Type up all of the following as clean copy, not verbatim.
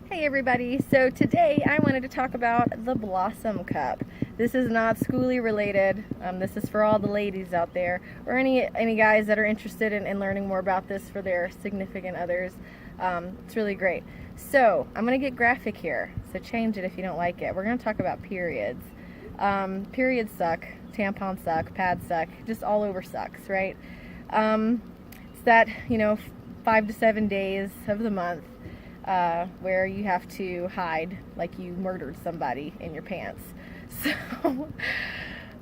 Hey everybody, so today I wanted to talk about the Blossom Cup. This is not schooly related. This is for all the ladies out there, or any guys that are interested in learning more about this for their significant others. It's really great. So I'm going to get graphic here, so change it if you don't like it. We're going to talk about periods. Periods suck, tampons suck, pads suck, just all over sucks, right? It's that, 5 to 7 days of the month where you have to hide like you murdered somebody in your pants. So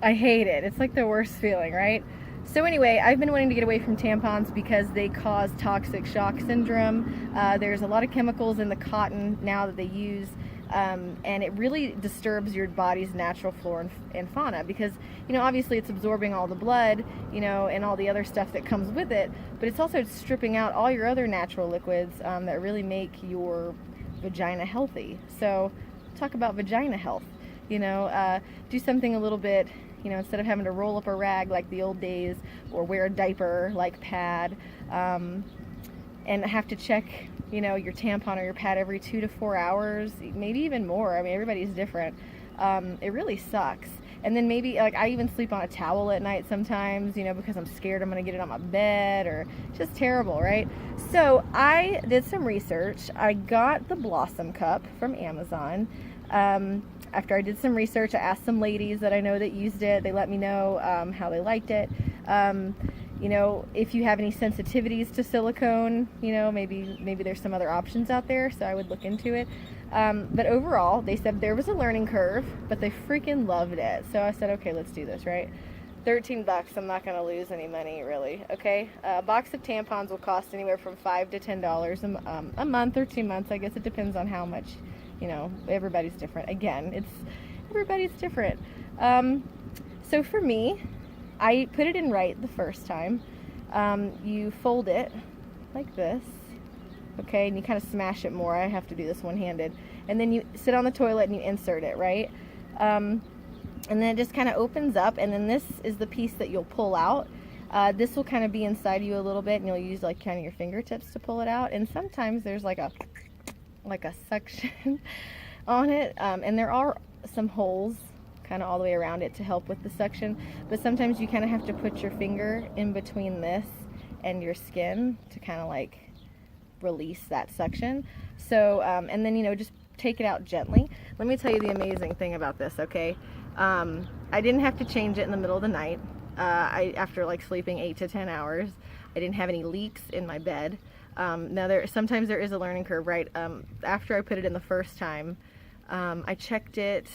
I hate it. It's like the worst feeling, right? So anyway, I've been wanting to get away from tampons because they cause toxic shock syndrome. There's a lot of chemicals in the cotton now that they use, and it really disturbs your body's natural flora and fauna because, obviously it's absorbing all the blood, and all the other stuff that comes with it, but it's also stripping out all your other natural liquids that really make your vagina healthy. So talk about vagina health, do something a little bit, instead of having to roll up a rag like the old days or wear a diaper like pad, and have to check, your tampon or your pad every 2 to 4 hours, maybe even more. I mean, everybody's different. It really sucks. And then maybe, I even sleep on a towel at night sometimes, because I'm scared I'm going to get it on my bed, or just terrible, right? So I did some research. I got the Blossom Cup from Amazon. After I did some research, I asked some ladies that I know that used it. They let me know how they liked it. If you have any sensitivities to silicone, maybe there's some other options out there, so I would look into it. But overall, they said there was a learning curve, but they freaking loved it. So I said, okay, let's do this, right? $13, I'm not going to lose any money, really, okay? A box of tampons will cost anywhere from $5 to $10 a month or 2 months. I guess it depends on how much, everybody's different. Again, everybody's different. So for me, I put it in right the first time. You fold it like this, okay, and you kind of smash it more. I have to do this one-handed. And then you sit on the toilet and you insert it, right? And then it just kind of opens up, and then this is the piece that you'll pull out. This will kind of be inside you a little bit, and you'll use kind of your fingertips to pull it out. And sometimes there's like a suction on it, and there are some holes kind of all the way around it to help with the suction, but sometimes you kind of have to put your finger in between this and your skin to kind of release that suction. So and then just take it out gently. Let me tell you the amazing thing about this, okay? I didn't have to change it in the middle of the night. After sleeping 8 to 10 hours, I didn't have any leaks in my bed. Now sometimes there is a learning curve, right? After I put it in the first time, I checked it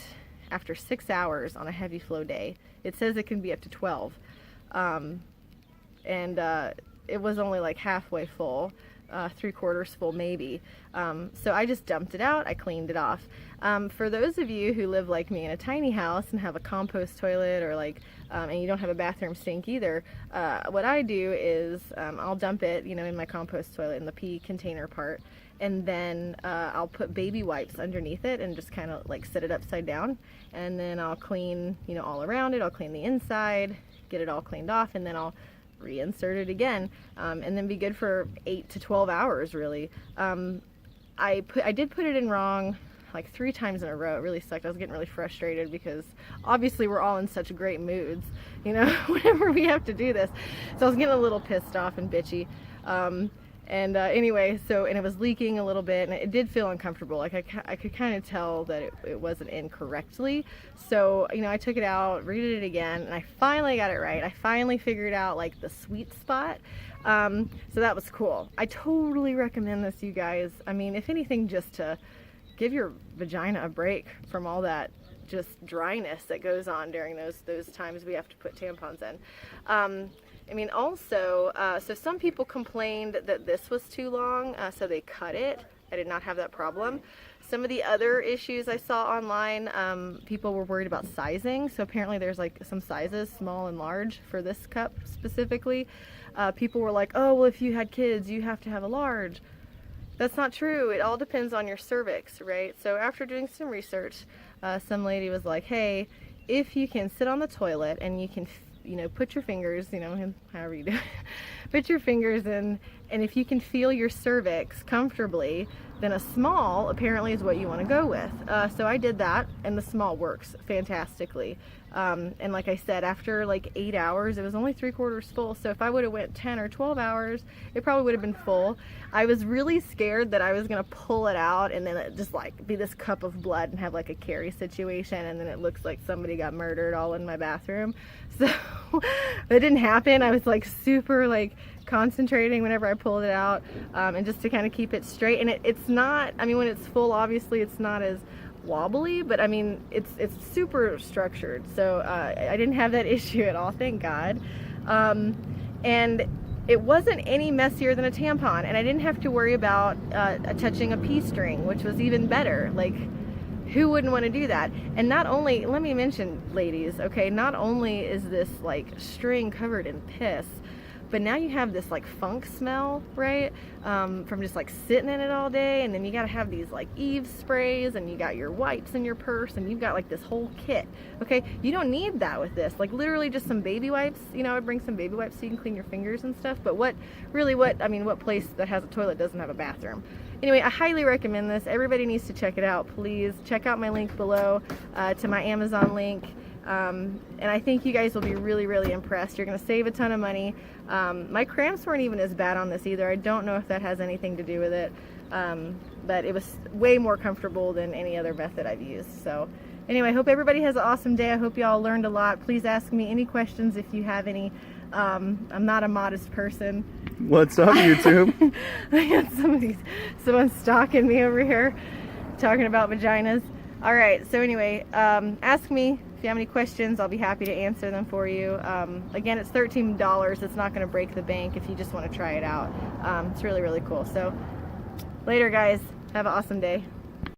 after 6 hours on a heavy flow day. It says it can be up to 12. And it was only halfway full, 3/4 full maybe. So I just dumped it out, I cleaned it off. For those of you who live like me in a tiny house and have a compost toilet, or and you don't have a bathroom sink either, what I do is I'll dump it, in my compost toilet in the pee container part, and then I'll put baby wipes underneath it and just kind of set it upside down, and then I'll clean, all around it. I'll clean the inside, get it all cleaned off, and then I'll reinsert it again, and then be good for 8 to 12 hours really. I did put it in wrong 3 times in a row. It really sucked. I was getting really frustrated because obviously we're all in such great moods, whenever we have to do this. So I was getting a little pissed off and bitchy. Anyway, and it was leaking a little bit, and it did feel uncomfortable. I could kind of tell that it wasn't in correctly. So, I took it out, redid it again, and I finally got it right. I finally figured out the sweet spot. So that was cool. I totally recommend this, you guys. I mean, if anything, just to give your vagina a break from all that just dryness that goes on during those times we have to put tampons in. Also, so some people complained that this was too long, so they cut it. I did not have that problem. Some of the other issues I saw online, people were worried about sizing. So apparently there's some sizes, small and large, for this cup specifically. People were like, oh, well, if you had kids, you have to have a large. That's not true. It all depends on your cervix, right? So after doing some research, some lady was like, hey, if you can sit on the toilet and you can put your fingers, however you do it, put your fingers in, and if you can feel your cervix comfortably, then a small apparently is what you want to go with. So I did that, and the small works fantastically. And like I said, after like 8 hours, it was only 3/4 full. So if I would have went 10 or 12 hours, it probably would have been full. I was really scared that I was gonna pull it out and then it just like be this cup of blood and have like a Carrie situation, and then it looks like somebody got murdered all in my bathroom. So it didn't happen. I was like super like concentrating whenever I pulled it out, and just to kind of keep it straight. And it's not, I mean, when it's full, obviously it's not as wobbly, but I mean it's super structured, so I didn't have that issue at all, thank God. And it wasn't any messier than a tampon, and I didn't have to worry about touching a pee string, which was even better. Like, who wouldn't want to do that? And not only, let me mention, ladies, okay, not only is this like string covered in piss, but now you have this like funk smell, right? From just like sitting in it all day. And then you gotta have these like Eve sprays, and you got your wipes in your purse, and you've got like this whole kit. Okay, you don't need that with this. Like literally just some baby wipes. You know, I would bring some baby wipes so you can clean your fingers and stuff. But what place that has a toilet doesn't have a bathroom? Anyway, I highly recommend this. Everybody needs to check it out. Please check out my link below to my Amazon link. And I think you guys will be really, really impressed. You're going to save a ton of money. My cramps weren't even as bad on this either. I don't know if that has anything to do with it, but it was way more comfortable than any other method I've used. So anyway, I hope everybody has an awesome day. I hope you all learned a lot. Please ask me any questions if you have any. I'm not a modest person. What's up, YouTube? I got someone stalking me over here talking about vaginas. All right, so anyway, ask me if you have any questions. I'll be happy to answer them for you. Again, it's $13. It's not going to break the bank if you just want to try it out. It's really, really cool. So later, guys. Have an awesome day.